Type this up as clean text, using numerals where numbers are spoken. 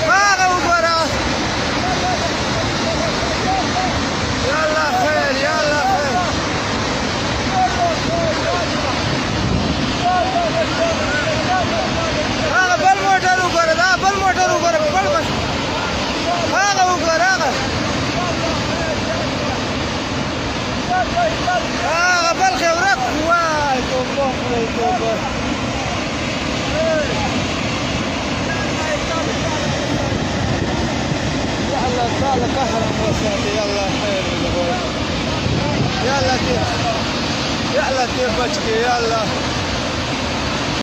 هاغا وقرا. يلا خير يلا خير. هاغا بالموتر وقرا دا بالموتر وقرا بالبس. هاغا وقرا هاغا بالخيورك. واي توبه توبه. يلا طال كهرب وساتي. يلا خير يلا كيف يلا كيف بشكي. يلا